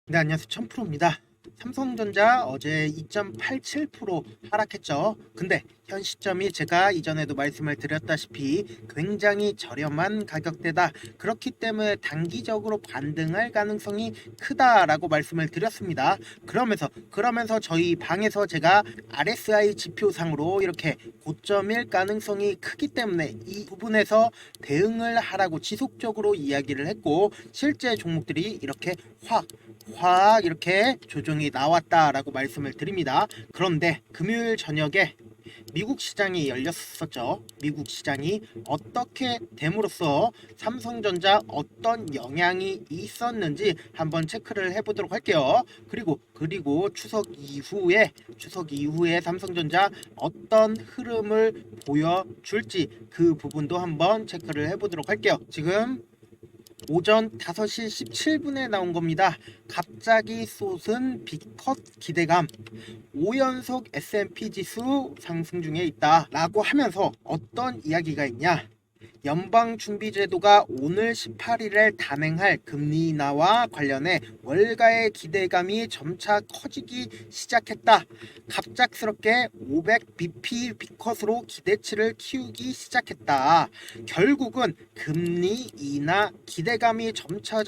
네, 안녕하세요. 천프로입니다. 삼성전자 어제 2.87% 하락했죠. 근데 현 시점이 제가 이전에도 말씀을 드렸다시피 굉장히 저렴한 가격대다. 그렇기 때문에 단기적으로 반등할 가능성이 크다라고 말씀을 드렸습니다. 그러면서 저희 방에서 제가 RSI 지표상으로 이렇게 고점일 가능성이 크기 때문에 이 부분에서 대응을 하라고 지속적으로 이야기를 했고, 실제 종목들이 이렇게 확 이렇게 조정이 나왔다라고 말씀을 드립니다. 그런데 금요일 저녁에 미국 시장이 열렸었죠. 미국 시장이 어떻게 됨으로써 삼성전자 어떤 영향이 있었는지 한번 체크를 해보도록 할게요. 그리고 추석 이후에 삼성전자 어떤 흐름을 보여줄지 그 부분도 한번 체크를 해보도록 할게요. 지금 오전 5시 17분에 나온 겁니다. 갑자기 솟은 빅컷 기대감, 5연속 S&P 지수 상승 중에 있다 라고 하면서 어떤 이야기가 있냐, 연방준비제도가 오늘 18일에 단행할 금리 인하와 관련해 월가의 기대감이 점차 커지기 시작했다. 갑작스럽게 500bp 빅컷으로 기대치를 키우기 시작했다. 결국은 금리 인하 기대감이 점차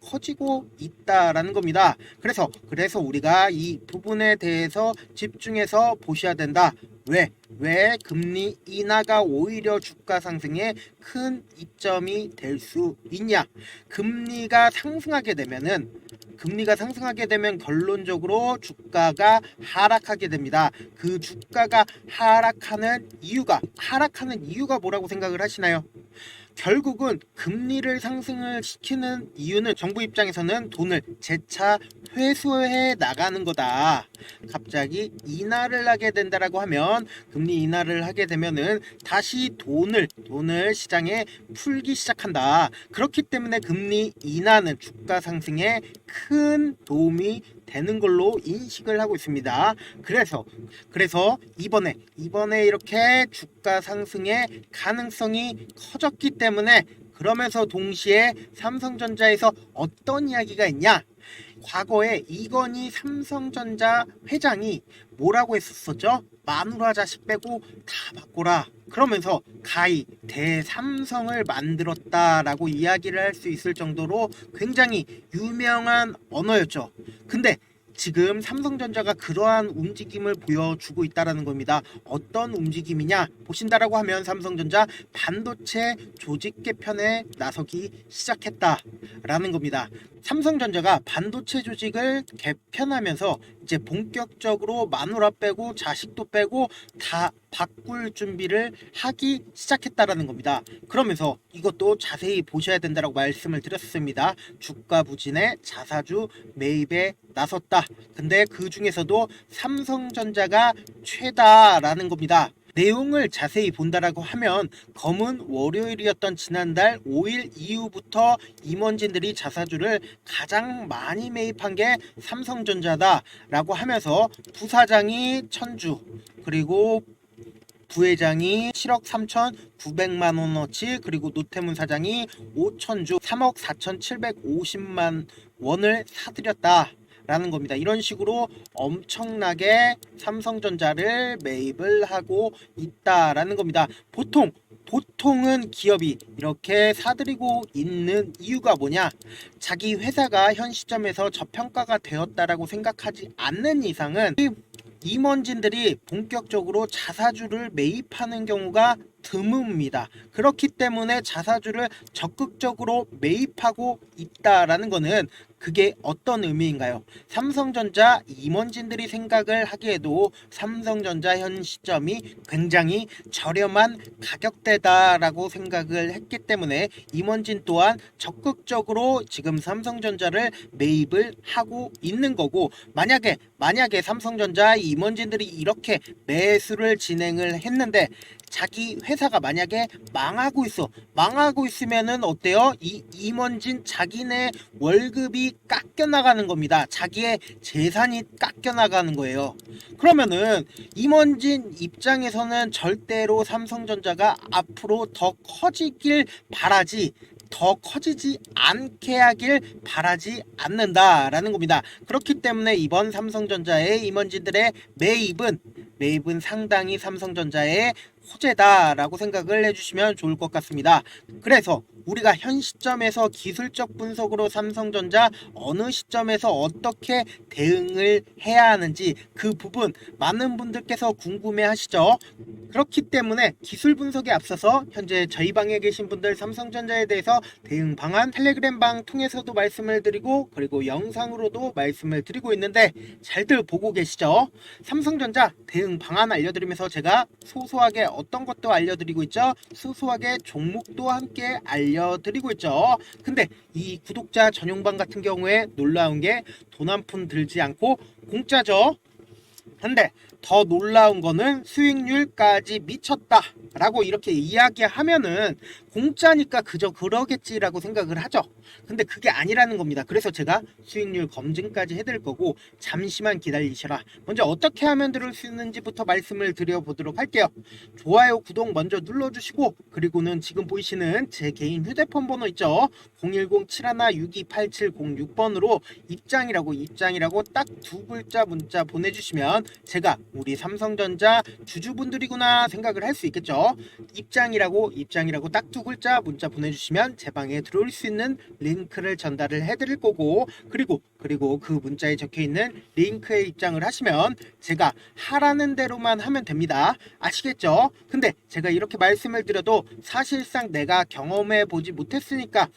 커지고 있다라는 겁니다. 그래서 우리가 이 부분에 대해서 집중해서 보셔야 된다. 왜 금리 인하가 오히려 주가 상승에 큰 이점이 될 수 있냐? 금리가 상승하게 되면 결론적으로 주가가 하락하게 됩니다. 그 주가가 하락하는 이유가 뭐라고 생각을 하시나요? 결국은 금리를 상승을 시키는 이유는 정부 입장에서는 돈을 재차 회수해 나가는 거다. 갑자기 인하를 하게 된다라고 하면, 금리 인하를 하게 되면은 다시 돈을 시장에 풀기 시작한다. 그렇기 때문에 금리 인하는 주가 상승에 큰 도움이 되는 걸로 인식을 하고 있습니다. 그래서 이번에 이렇게 주가 상승의 가능성이 커졌기 때문에, 그러면서 동시에 삼성전자에서 어떤 이야기가 있냐? 과거에 이건희 삼성전자 회장이 뭐라고 했었죠? 마누라 자식 빼고 다 바꿔라. 그러면서 가히 대삼성을 만들었다라고 이야기를 할 수 있을 정도로 굉장히 유명한 언어였죠. 근데 지금 삼성전자가 그러한 움직임을 보여주고 있다라는 겁니다. 어떤 움직임이냐 보신다라고 하면, 삼성전자 반도체 조직 개편에 나서기 시작했다라는 겁니다. 삼성전자가 반도체 조직을 개편하면서 이제 본격적으로 마누라 빼고 자식도 빼고 다 바꿀 준비를 하기 시작했다라는 겁니다. 그러면서 이것도 자세히 보셔야 된다고 말씀을 드렸습니다. 주가 부진에 자사주 매입에 나섰다. 근데 그 중에서도 삼성전자가 최다라는 겁니다. 내용을 자세히 본다라고 하면, 검은 월요일이었던 지난달 5일 이후부터 임원진들이 자사주를 가장 많이 매입한 게 삼성전자다라고 하면서, 부사장이 1000주, 그리고 부회장이 7억 3,900만 원어치, 그리고 노태문 사장이 5천주 3억 4,750만 원을 사들였다 라는 겁니다. 이런 식으로 엄청나게 삼성전자를 매입을 하고 있다라는 겁니다. 보통은 기업이 이렇게 사들이고 있는 이유가 뭐냐? 자기 회사가 현 시점에서 저평가가 되었다라고 생각하지 않는 이상은 임원진들이 본격적으로 자사주를 매입하는 경우가 드뭅니다. 그렇기 때문에 자사주를 적극적으로 매입하고 있다라는 것은, 그게 어떤 의미인가요? 삼성전자 임원진들이 생각을 하기에도 삼성전자 현 시점이 굉장히 저렴한 가격대다라고 생각을 했기 때문에, 임원진 또한 적극적으로 지금 삼성전자를 매입을 하고 있는 거고, 만약에 삼성전자 임원진들이 이렇게 매수를 진행을 했는데 자기 회사가 만약에 망하고 있으면은 어때요? 이 임원진 자기네 월급이 깎여 나가는 겁니다. 자기의 재산이 깎여 나가는 거예요. 그러면은 임원진 입장에서는 절대로 삼성전자가 앞으로 더 커지길 바라지 더 커지지 않게 하길 바라지 않는다라는 겁니다. 그렇기 때문에 이번 삼성전자의 임원진들의 매입은 상당히 삼성전자의 호재다라고 생각을 해주시면 좋을 것 같습니다. 그래서 우리가 현 시점에서 기술적 분석으로 삼성전자 어느 시점에서 어떻게 대응을 해야 하는지 그 부분 많은 분들께서 궁금해 하시죠. 그렇기 때문에 기술 분석에 앞서서 현재 저희 방에 계신 분들 삼성전자에 대해서 대응 방안 텔레그램 방 통해서도 말씀을 드리고 그리고 영상으로도 말씀을 드리고 있는데 잘들 보고 계시죠? 삼성전자 대응 방안 알려드리면서 제가 소소하게 어떤 것도 알려드리고 있죠. 소소하게 종목도 함께 알려드리고 있죠. 근데 이 구독자 전용방 같은 경우에 놀라운 게 돈 한 푼 들지 않고 공짜죠. 근데 더 놀라운 거는 수익률까지 미쳤다 라고 이렇게 이야기하면은 공짜니까 그저 그러겠지라고 생각을 하죠. 근데 그게 아니라는 겁니다. 그래서 제가 수익률 검증까지 해드릴 거고 잠시만 기다리시라. 먼저 어떻게 하면 들을 수 있는지부터 말씀을 드려보도록 할게요. 좋아요, 구독 먼저 눌러주시고 그리고는 지금 보이시는 제 개인 휴대폰 번호 있죠. 010-7162-8706번으로 입장이라고 딱 두 글자 문자 보내주시면 제가 우리 삼성전자 주주분들이구나 생각을 할 수 있겠죠. 입장이라고 딱 두 글자 문자 보내주시면 제 방에 들어올 수 있는 링크를 전달을 해드릴 거고 그리고 그 문자에 적혀있는 링크에 입장을 하시면 제가 하라는 대로만 하면 됩니다. 아시겠죠? 근데 제가 이렇게 말씀을 드려도 사실상 내가 경험해 보지 못했으니까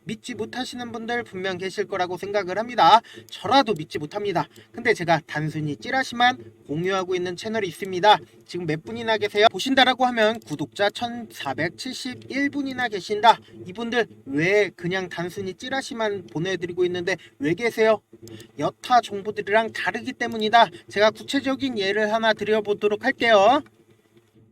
믿지 못하시는 분들 분명 계실 거라고 생각을 합니다. 저라도 믿지 못합니다. 근데 제가 단순히 찌라시만 공유하고 있는 채널이 있습니다. 지금 몇 분이나 계세요? 보신다라고 하면 구독자 1471분이나 계신다. 이분들 왜 그냥 단순히 찌라시만 보내드리고 있는데 왜 계세요? 여타 정보들이랑 다르기 때문이다. 제가 구체적인 예를 하나 드려보도록 할게요.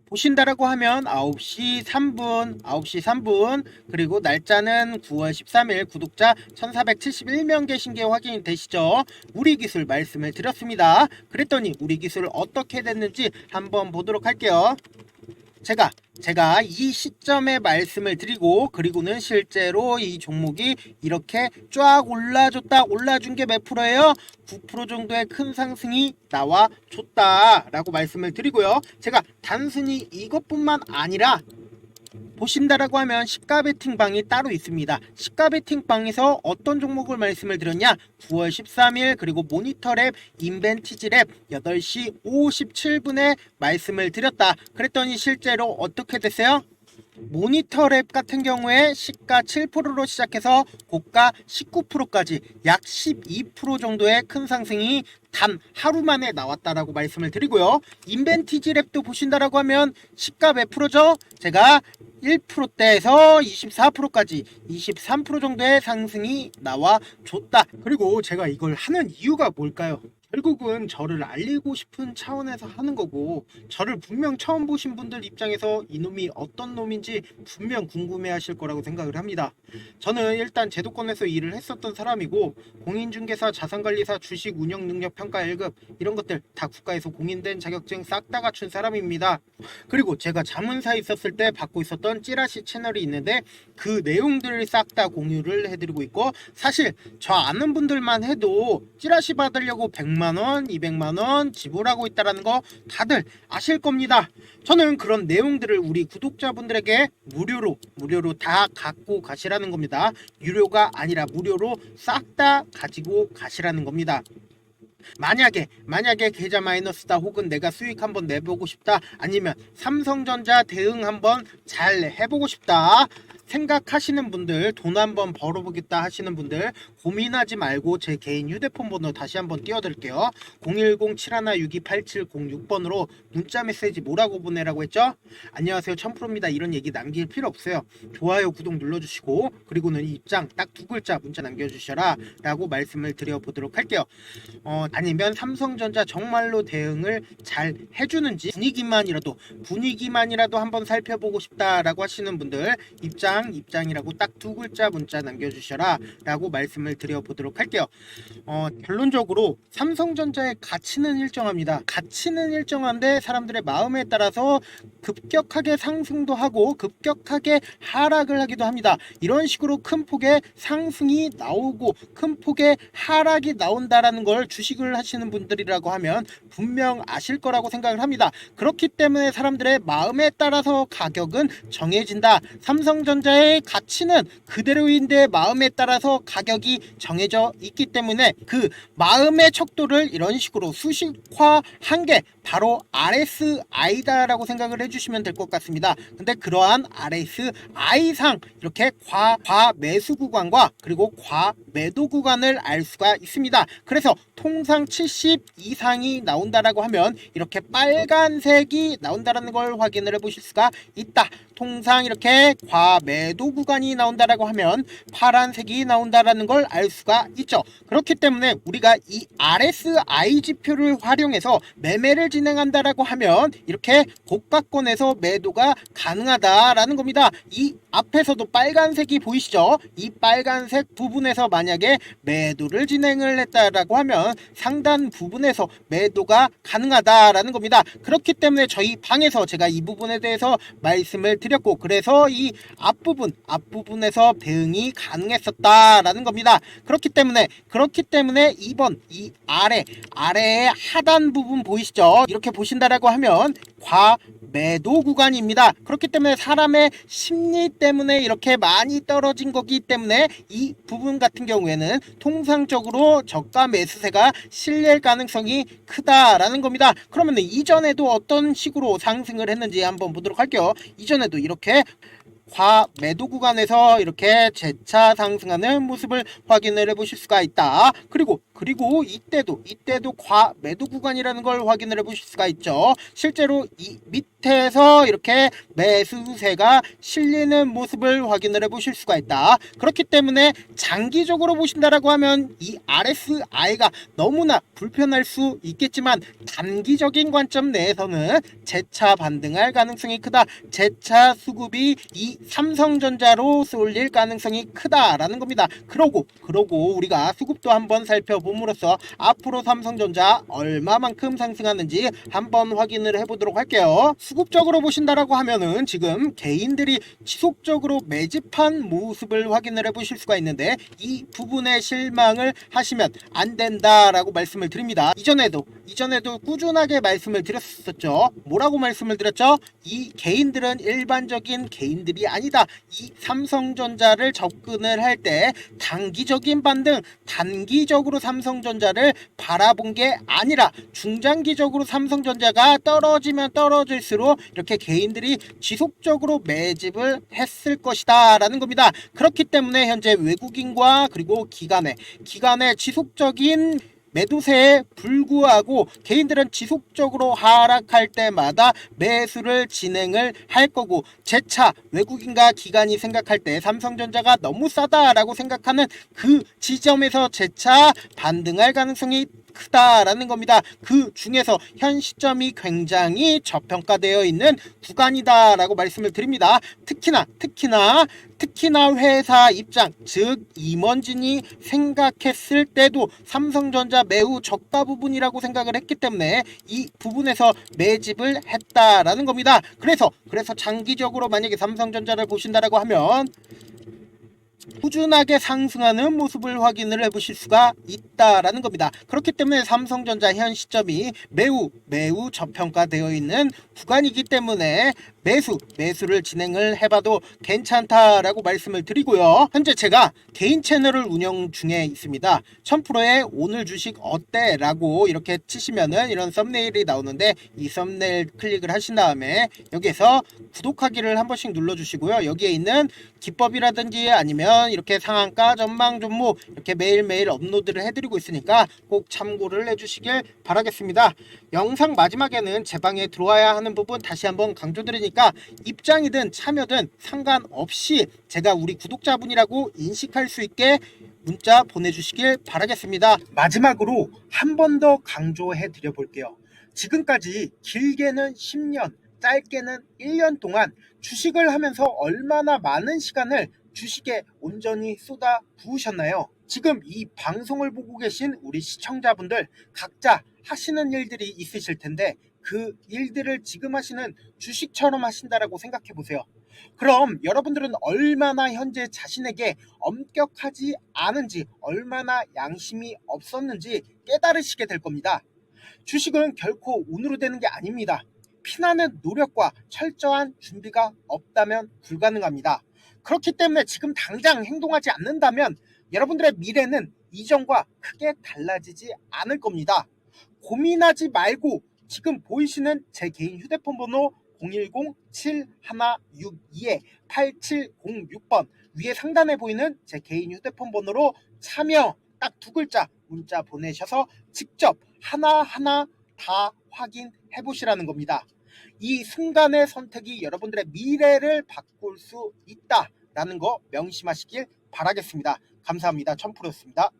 보신다라고 하면 9시 3분 그리고 날짜는 9월 13일 구독자 1471명 계신 게 확인이 되시죠? 우리 기술 말씀을 드렸습니다. 그랬더니 우리 기술 어떻게 됐는지 한번 보도록 할게요. 제가 이 시점에 말씀을 드리고 그리고는 실제로 이 종목이 이렇게 쫙 올라준 게 몇 프로예요? 9% 정도의 큰 상승이 나와줬다 라고 말씀을 드리고요. 제가 단순히 이것뿐만 아니라 보신다라고 하면 시가 베팅 방이 따로 있습니다. 시가 베팅 방에서 어떤 종목을 말씀을 드렸냐? 9월 13일 그리고 모니터랩 인벤티지랩 8시 57분에 말씀을 드렸다. 그랬더니 실제로 어떻게 됐어요? 모니터랩 같은 경우에 시가 7%로 시작해서 고가 19%까지 약 12% 정도의 큰 상승이 단 하루 만에 나왔다라고 말씀을 드리고요. 인벤티지 랩도 보신다라고 하면 시가 몇 프로죠? 제가 1%대에서 24%까지 23% 정도의 상승이 나와줬다. 그리고 제가 이걸 하는 이유가 뭘까요? 결국은 저를 알리고 싶은 차원에서 하는 거고 저를 분명 처음 보신 분들 입장에서 이놈이 어떤 놈인지 분명 궁금해 하실 거라고 생각을 합니다. 저는 일단 제도권에서 일을 했었던 사람이고 공인중개사, 자산관리사, 주식 운영 능력 평가 1급 이런 것들 다 국가에서 공인된 자격증 싹 다 갖춘 사람입니다. 그리고 제가 자문사에 있었을 때 받고 있었던 찌라시 채널이 있는데 그 내용들을 싹 다 공유를 해드리고 있고 사실 저 아는 분들만 해도 찌라시 받으려고 100만원, 200만원 지불하고 있다는 거 다들 아실 겁니다. 저는 그런 내용들을 우리 구독자분들에게 무료로 다 갖고 가시라는 겁니다. 유료가 아니라 무료로 싹 다 가지고 가시라는 겁니다. 만약에 계좌 마이너스다 혹은 내가 수익 한번 내보고 싶다 아니면 삼성전자 대응 한번 잘 해보고 싶다 생각하시는 분들, 돈 한번 벌어보겠다 하시는 분들 고민하지 말고 제 개인 휴대폰 번호 다시 한번 띄워드릴게요. 010-7162-8706번으로 문자 메시지 뭐라고 보내라고 했죠? 안녕하세요, 천프로입니다. 이런 얘기 남길 필요 없어요. 좋아요, 구독 눌러주시고 그리고는 입장 딱 두 글자 문자 남겨주셔라 라고 말씀을 드려보도록 할게요. 아니면 삼성전자 정말로 대응을 잘 해주는지 분위기만이라도 한번 살펴보고 싶다라고 하시는 분들 입장 통상 입장이라고 딱 두 글자 문자 남겨주셔라 라고 말씀을 드려보도록 할게요. 결론적으로 삼성전자의 가치는 일정합니다. 가치는 일정한데 사람들의 마음에 따라서 급격하게 상승도 하고 급격하게 하락을 하기도 합니다. 이런 식으로 큰 폭의 상승이 나오고 큰 폭의 하락이 나온다라는 걸 주식을 하시는 분들이라고 하면 분명 아실 거라고 생각을 합니다. 그렇기 때문에 사람들의 마음에 따라서 가격은 정해진다. 삼성전자의 가치는 그대로인데 마음에 따라서 가격이 정해져 있기 때문에 그 마음의 척도를 이런 식으로 수식화한 게 바로 RSI다라고 생각을 해주시면 될 것 같습니다. 근데 그러한 RSI상 이렇게 과매수 구간과 그리고 과매도 구간을 알 수가 있습니다. 그래서 통상 70 이상이 나온다라고 하면 이렇게 빨간색이 나온다라는 걸 확인을 해 보실 수가 있다. 통상 이렇게 과매도 구간이 나온다라고 하면 파란색이 나온다라는 걸 알 수가 있죠. 그렇기 때문에 우리가 이 RSI 지표를 활용해서 매매를 진행한다라고 하면 이렇게 고가권에서 매도가 가능하다라는 겁니다. 이 앞에서도 빨간색이 보이시죠? 이 빨간색 부분에서 만약에 매도를 진행을 했다라고 하면 상단 부분에서 매도가 가능하다라는 겁니다. 그렇기 때문에 저희 방에서 제가 이 부분에 대해서 말씀을 드렸고 그래서 이 앞부분에서 대응이 가능했었다라는 겁니다. 그렇기 때문에 이번 이 아래의 하단 부분 보이시죠? 이렇게 보신다라고 하면 과매도 구간입니다. 그렇기 때문에 사람의 심리 때문에 이렇게 많이 떨어진 거기 때문에 이 부분 같은 경우에는 통상적으로 저가 매수세가 실릴 가능성이 크다라는 겁니다. 그러면 이전에도 어떤 식으로 상승을 했는지 한번 보도록 할게요. 이전에도 이렇게 과매도 구간에서 이렇게 재차 상승하는 모습을 확인을 해 보실 수가 있다. 그리고 이때도 과매도 구간이라는 걸 확인을 해 보실 수가 있죠. 실제로 이 밑에서 이렇게 매수세가 실리는 모습을 확인을 해 보실 수가 있다. 그렇기 때문에 장기적으로 보신다라고 하면 이 RSI가 너무나 불편할 수 있겠지만 단기적인 관점 내에서는 재차 반등할 가능성이 크다. 재차 수급이 이 삼성전자로 쏠릴 가능성이 크다라는 겁니다. 그러고 우리가 수급도 한번 살펴봄으로써 앞으로 삼성전자 얼마만큼 상승하는지 한번 확인을 해보도록 할게요. 수급적으로 보신다라고 하면은 지금 개인들이 지속적으로 매집한 모습을 확인을 해보실 수가 있는데 이 부분에 실망을 하시면 안 된다라고 말씀을 드립니다. 이전에도 꾸준하게 말씀을 드렸었죠. 뭐라고 말씀을 드렸죠? 이 개인들은 일반적인 개인들이 아니다. 이 삼성전자를 접근을 할 때 단기적인 반등, 단기적으로 삼성전자를 바라본 게 아니라 중장기적으로 삼성전자가 떨어지면 떨어질수록 이렇게 개인들이 지속적으로 매집을 했을 것이다 라는 겁니다. 그렇기 때문에 현재 외국인과 그리고 기관의 지속적인 매도세에 불구하고 개인들은 지속적으로 하락할 때마다 매수를 진행을 할 거고 재차 외국인과 기관이 생각할 때 삼성전자가 너무 싸다라고 생각하는 그 지점에서 재차 반등할 가능성이 크다라는 겁니다. 그 중에서 현 시점이 굉장히 저평가되어 있는 구간이다라고 말씀을 드립니다. 특히나 회사 입장, 즉 임원진이 생각했을 때도 삼성전자 매우 저가 부분이라고 생각을 했기 때문에 이 부분에서 매집을 했다라는 겁니다. 그래서 장기적으로 만약에 삼성전자를 보신다라고 하면 꾸준하게 상승하는 모습을 확인을 해보실 수가 있다라는 겁니다. 그렇기 때문에 삼성전자 현 시점이 매우 저평가되어 있는 구간이기 때문에 매수를 진행을 해봐도 괜찮다라고 말씀을 드리고요. 현재 제가 개인 채널을 운영 중에 있습니다. 1000%의 오늘 주식 어때? 라고 이렇게 치시면은 이런 썸네일이 나오는데 이 썸네일 클릭을 하신 다음에 여기에서 구독하기를 한 번씩 눌러주시고요. 여기에 있는 기법이라든지 아니면 이렇게 상한가 전망 종목 이렇게 매일매일 업로드를 해드리고 있으니까 꼭 참고를 해주시길 바라겠습니다. 영상 마지막에는 제 방에 들어와야 하는 부분 다시 한번 강조드리니까 입장이든 참여든 상관없이 제가 우리 구독자분이라고 인식할 수 있게 문자 보내주시길 바라겠습니다. 마지막으로 한 번 더 강조해 드려 볼게요. 지금까지 길게는 10년 짧게는 1년 동안 주식을 하면서 얼마나 많은 시간을 주식에 온전히 쏟아 부으셨나요? 지금 이 방송을 보고 계신 우리 시청자분들 각자 하시는 일들이 있으실 텐데 그 일들을 지금 하시는 주식처럼 하신다라고 생각해 보세요. 그럼 여러분들은 얼마나 현재 자신에게 엄격하지 않은지, 얼마나 양심이 없었는지 깨달으시게 될 겁니다. 주식은 결코 운으로 되는 게 아닙니다. 피나는 노력과 철저한 준비가 없다면 불가능합니다. 그렇기 때문에 지금 당장 행동하지 않는다면 여러분들의 미래는 이전과 크게 달라지지 않을 겁니다. 고민하지 말고 지금 보이시는 제 개인 휴대폰 번호 010-7162-8706번 위에 상단에 보이는 제 개인 휴대폰 번호로 참여 딱 두 글자 문자 보내셔서 직접 하나하나 다 확인해 보시라는 겁니다. 이 순간의 선택이 여러분들의 미래를 바꿀 수 있다라는 거 명심하시길 바라겠습니다. 감사합니다. 천프로였습니다.